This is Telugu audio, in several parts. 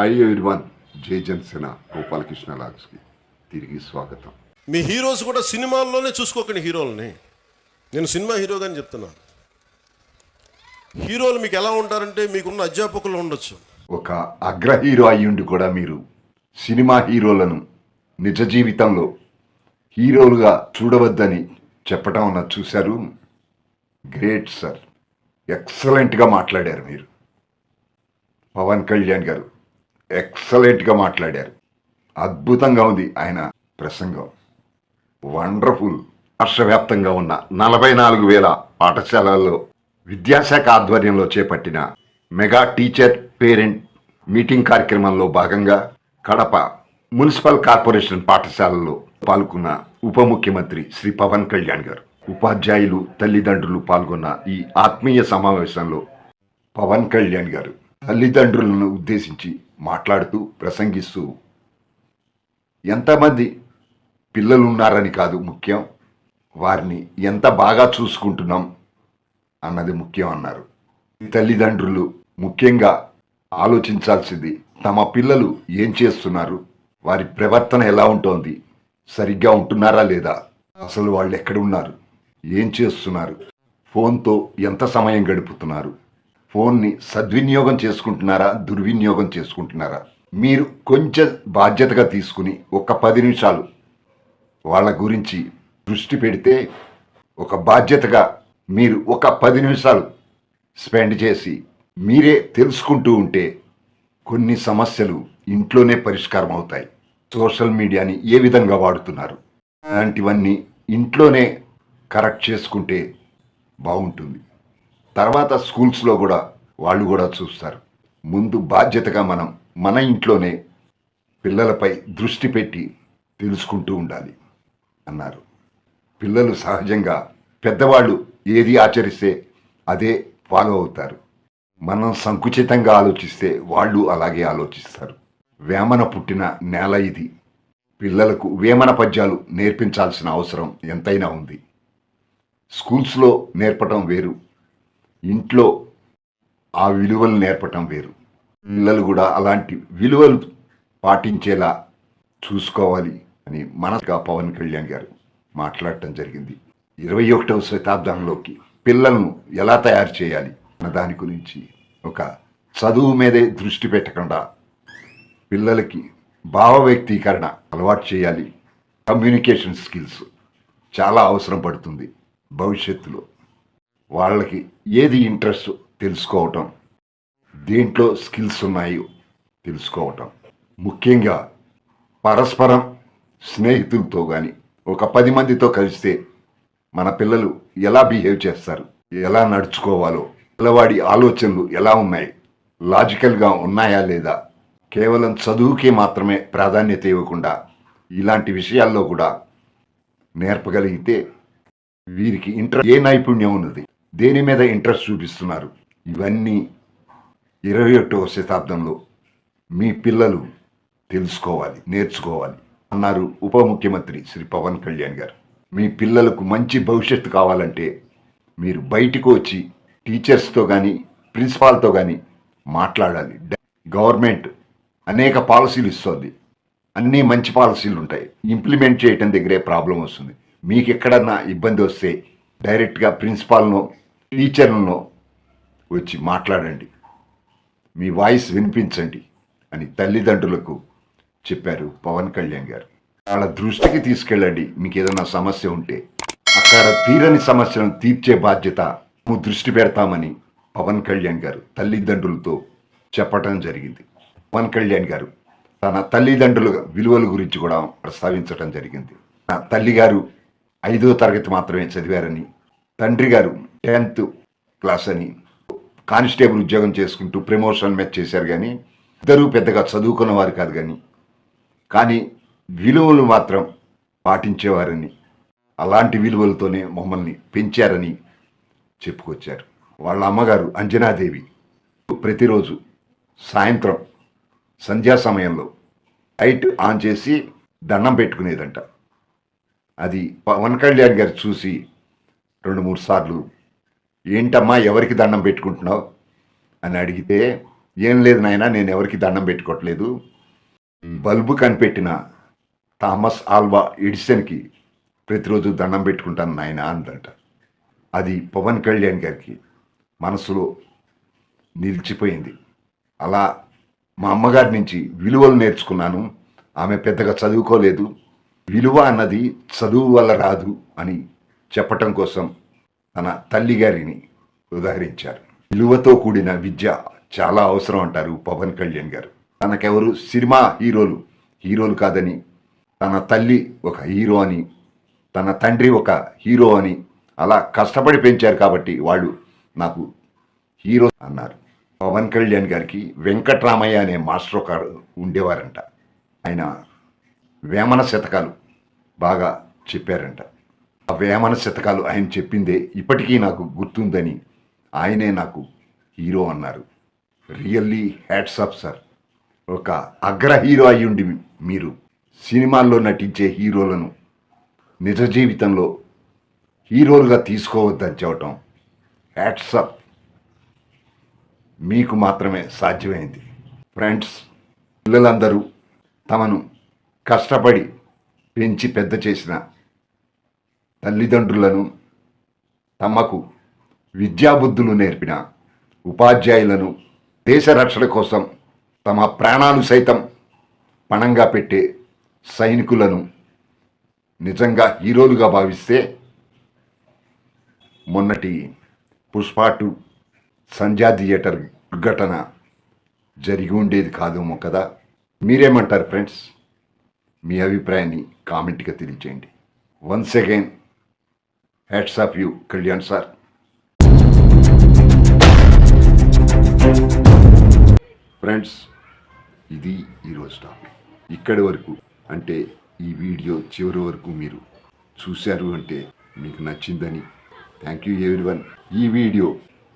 హాయ్ ఎవ్రీవన్, జై జనసేన గోపాలకృష్ణ లాగ్స్కి తిరిగి స్వాగతం. మీ హీరోస్ కూడా సినిమాల్లోనే చూసుకోకండి హీరోలని. నేను సినిమా హీరోగాని చెప్తున్నాను. హీరోలు మీకు ఎలా ఉంటారంటే మీకున్న అధ్యాపకులు ఉండొచ్చు. ఒక అగ్ర హీరో అయ్యుండి కూడా మీరు సినిమా హీరోలను నిజ జీవితంలో హీరోలుగా చూడవద్దని చెప్పడం అన్నది చూశారు. గ్రేట్ సార్, ఎక్సలెంట్గా మాట్లాడారు మీరు. పవన్ కళ్యాణ్ గారు ఎక్సలెంట్గా మాట్లాడారు. అద్భుతంగా ఉంది ఆయన ప్రసంగం. వండర్ఫుల్. రాష్ట్రవ్యాప్తంగా ఉన్న 44,000 పాఠశాలల్లో విద్యాశాఖ ఆధ్వర్యంలో చేపట్టిన మెగా టీచర్ పేరెంట్ మీటింగ్ కార్యక్రమంలో భాగంగా కడప మున్సిపల్ కార్పొరేషన్ పాఠశాలలో పాల్గొన్న ఉప ముఖ్యమంత్రి శ్రీ పవన్ కళ్యాణ్ గారు, ఉపాధ్యాయులు, తల్లిదండ్రులు పాల్గొన్న ఈ ఆత్మీయ సమావేశంలో పవన్ కళ్యాణ్ గారు తల్లిదండ్రులను ఉద్దేశించి మాట్లాడుతూ ప్రసంగిస్తూ ఎంతమంది పిల్లలు ఉన్నారని కాదు ముఖ్యం, వారిని ఎంత బాగా చూసుకుంటున్నాం అన్నది ముఖ్యం అన్నారు. తల్లిదండ్రులు ముఖ్యంగా ఆలోచించాల్సింది తమ పిల్లలు ఏం చేస్తున్నారు, వారి ప్రవర్తన ఎలా ఉంటోంది, సరిగ్గా ఉంటున్నారా లేదా, అసలు వాళ్ళు ఎక్కడ ఉన్నారు, ఏం చేస్తున్నారు, ఫోన్తో ఎంత సమయం గడుపుతున్నారు, ఫోన్ని సద్వినియోగం చేసుకుంటున్నారా, దుర్వినియోగం చేసుకుంటున్నారా. మీరు కొంచెం బాధ్యతగా తీసుకుని ఒక 10 నిమిషాలు వాళ్ళ గురించి దృష్టి పెడితే, ఒక బాధ్యతగా మీరు ఒక 10 నిమిషాలు స్పెండ్ చేసి మీరే తెలుసుకుంటూ ఉంటే కొన్ని సమస్యలు ఇంట్లోనే పరిష్కారం అవుతాయి. సోషల్ మీడియాని ఏ విధంగా వాడుతున్నారు, అలాంటివన్నీ ఇంట్లోనే కరెక్ట్ చేసుకుంటే బాగుంటుంది. తర్వాత స్కూల్స్లో కూడా వాళ్ళు కూడా చూస్తారు. ముందు బాధ్యతగా మనం మన ఇంట్లోనే పిల్లలపై దృష్టి పెట్టి తెలుసుకుంటూ ఉండాలి అన్నారు. పిల్లలు సహజంగా పెద్దవాళ్ళు ఏది ఆచరిస్తే అదే ఫాలో అవుతారు. మనం సంకుచితంగా ఆలోచిస్తే వాళ్ళు అలాగే ఆలోచిస్తారు. వేమన పుట్టిన నేల ఇది. పిల్లలకు వేమన పద్యాలు నేర్పించాల్సిన అవసరం ఎంతైనా ఉంది. స్కూల్స్లో నేర్పటం వేరు, ఇంట్లో ఆ విలువలు నేర్పటం వేరు. పిల్లలు కూడా అలాంటి విలువలు పాటించేలా చూసుకోవాలి అని మనసుగా పవన్ కళ్యాణ్ గారు మాట్లాడటం జరిగింది. 21వ శతాబ్దంలోకి పిల్లలను ఎలా తయారు చేయాలి అన్న దాని గురించి, ఒక చదువు మీదే దృష్టి పెట్టకుండా పిల్లలకి భావ వ్యక్తీకరణ అలవాటు చేయాలి. కమ్యూనికేషన్ స్కిల్స్ చాలా అవసరం పడుతుంది భవిష్యత్తులో. వాళ్ళకి ఏది ఇంట్రెస్ట్ తెలుసుకోవటం, దేంట్లో స్కిల్స్ ఉన్నాయో తెలుసుకోవటం, ముఖ్యంగా పరస్పరం స్నేహితులతో కానీ ఒక 10 మందితో కలిస్తే మన పిల్లలు ఎలా బిహేవ్ చేస్తారు, ఎలా నడుచుకోవాలో, పిల్లవాడి ఆలోచనలు ఎలా ఉన్నాయి, లాజికల్గా ఉన్నాయా లేదా, కేవలం చదువుకే మాత్రమే ప్రాధాన్యత ఇవ్వకుండా ఇలాంటి విషయాల్లో కూడా నేర్పగలిగితే వీరికి ఏ నైపుణ్యం ఉన్నది, దేని మీద ఇంట్రెస్ట్ చూపిస్తున్నారు, ఇవన్నీ 21వ శతాబ్దంలో మీ పిల్లలు తెలుసుకోవాలి, నేర్చుకోవాలి అన్నారు ఉప ముఖ్యమంత్రి శ్రీ పవన్ కళ్యాణ్ గారు. మీ పిల్లలకు మంచి భవిష్యత్తు కావాలంటే మీరు బయటకు వచ్చి టీచర్స్తో కానీ ప్రిన్సిపాల్తో కానీ మాట్లాడాలి. గవర్నమెంట్ అనేక పాలసీలు ఇస్తుంది, అన్నీ మంచి పాలసీలు ఉంటాయి, ఇంప్లిమెంట్ చేయటం దగ్గరే ప్రాబ్లం వస్తుంది. మీకు ఎక్కడన్నా ఇబ్బంది వస్తే డైరెక్ట్గా ప్రిన్సిపాల్నో టీచర్లను వచ్చి మాట్లాడండి, మీ వాయిస్ వినిపించండి అని తల్లిదండ్రులకు చెప్పారు పవన్ కళ్యాణ్ గారు. వాళ్ళ దృష్టికి తీసుకెళ్ళండి. మీకు ఏదైనా సమస్య ఉంటే అక్కడ తీరని సమస్యలను తీర్చే బాధ్యత మేము దృష్టి పెడతామని పవన్ కళ్యాణ్ గారు తల్లిదండ్రులతో చెప్పడం జరిగింది. పవన్ కళ్యాణ్ గారు తన తల్లిదండ్రుల విలువల గురించి కూడా ప్రస్తావించడం జరిగింది. నా తల్లిగారు 5వ తరగతి మాత్రమే చదివారని, తండ్రి గారు 10th క్లాస్ అని, కానిస్టేబుల్ ఉద్యోగం చేసుకుంటూ ప్రమోషన్ మీద చేశారు. కానీ ఇద్దరూ పెద్దగా చదువుకున్న వారు కాదు, కానీ విలువలు మాత్రం పాటించేవారని, అలాంటి విలువలతోనే మమ్మల్ని పెంచారని చెప్పుకొచ్చారు. వాళ్ళ అమ్మగారు అంజనాదేవి ప్రతిరోజు సాయంత్రం సంధ్యా సమయంలో లైట్ ఆన్ చేసి దండం పెట్టుకునేదంట. అది పవన్ కళ్యాణ్ గారు చూసి 2-3 సార్లు ఏంటమ్మా ఎవరికి దండం పెట్టుకుంటున్నావు అని అడిగితే ఏం లేదు నాయనా, నేను ఎవరికి దండం పెట్టుకోవట్లేదు. బల్బు కనిపెట్టిన థామస్ ఆల్వా ఎడిసన్కి ప్రతిరోజు దండం పెట్టుకుంటాను నాయనా అందంట. అది పవన్ కళ్యాణ్ గారికి మనసులో నిలిచిపోయింది. అలా మా అమ్మగారి నుంచి విలువలు నేర్చుకున్నాను. ఆమె పెద్దగా చదువుకోలేదు, విలువ అన్నది చదువు వల్ల రాదు అని చెప్పటం కోసం తన తల్లి గారిని ఉదాహరించారు. విలువతో కూడిన విద్య చాలా అవసరం అంటారు పవన్ కళ్యాణ్ గారు. తనకెవరు సినిమా హీరోలు కాదని, తన తల్లి ఒక హీరో అని, తన తండ్రి ఒక హీరో అని అలా కష్టపడి పెంచారు కాబట్టి వాళ్ళు నాకు హీరో అన్నారు. పవన్ కళ్యాణ్ గారికి వెంకట్రామయ్య అనే మాస్టర్ ఒక ఉండేవారంట. ఆయన వేమన శతకాలు బాగా చెప్పారంట. ఆ వేమన శతకాలు ఆయన చెప్పిందే ఇప్పటికీ నాకు గుర్తుందని ఆయనే నాకు హీరో అన్నారు. Really hats off sir. ఒక అగ్ర హీరో అయ్యుండి మీరు సినిమాల్లో నటించే హీరోలను నిజ జీవితంలో హీరోలుగా తీసుకోవద్దని చెప్పటం హ్యాట్స్ ఆఫ్. మీకు మాత్రమే సాధ్యమైంది. ఫ్రెండ్స్, పిల్లలందరూ తమను కష్టపడి పెంచి పెద్ద చేసిన తల్లిదండ్రులను, తమకు విద్యాబుద్ధులు నేర్పిన ఉపాధ్యాయులను, దేశ రక్షణ కోసం తమ ప్రాణాలు సైతం పణంగా పెట్టే సైనికులను నిజంగా హీరోలుగా భావిస్తే మొన్నటి పుష్ప 2 సంధ్యా థియేటర్ దుర్ఘటన జరిగి ఉండేది కాదేమో కదా. మీరేమంటారు ఫ్రెండ్స్? మీ అభిప్రాయాన్ని కామెంట్గా తెలియచేయండి. Once again hats off you Kalyan sir. Friends, ఇది ఈరోజు టాపిక్. ఇక్కడి వరకు అంటే ఈ వీడియో చివరి వరకు మీరు చూశారు అంటే మీకు నచ్చిందని. Thank you everyone. ఈ వీడియో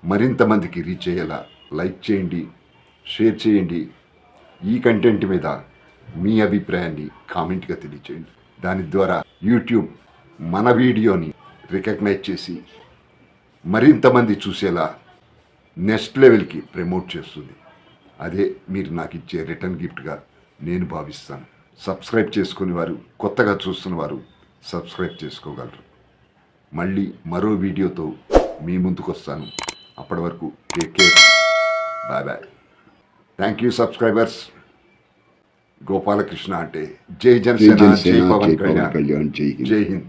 మరింత మందికి రీచ్ అయ్యేలా లైక్ చేయండి, షేర్ చేయండి. ఈ కంటెంట్ మీద మీ అభిప్రాయాన్ని కామెంట్గా తెలియచేయండి. దాని ద్వారా యూట్యూబ్ మన వీడియోని రికగ్నైజ్ చేసి మరింత మంది చూసేలా నెక్స్ట్ లెవెల్కి ప్రమోట్ చేస్తుంది. అదే మీరు నాకు ఇచ్చే రిటర్న్ గిఫ్ట్గా నేను భావిస్తాను. సబ్స్క్రైబ్ చేసుకుని వారు, కొత్తగా చూస్తున్న వారు సబ్స్క్రైబ్ చేసుకోగలరు. మళ్ళీ మరో వీడియోతో మీ ముందుకు వస్తాను. అప్పటి వరకు take care. Bye bye. Thank you subscribers. Gopalakrishna అంటే జై జనసేన, జై పవన్ కళ్యాణ్, జై హింద్.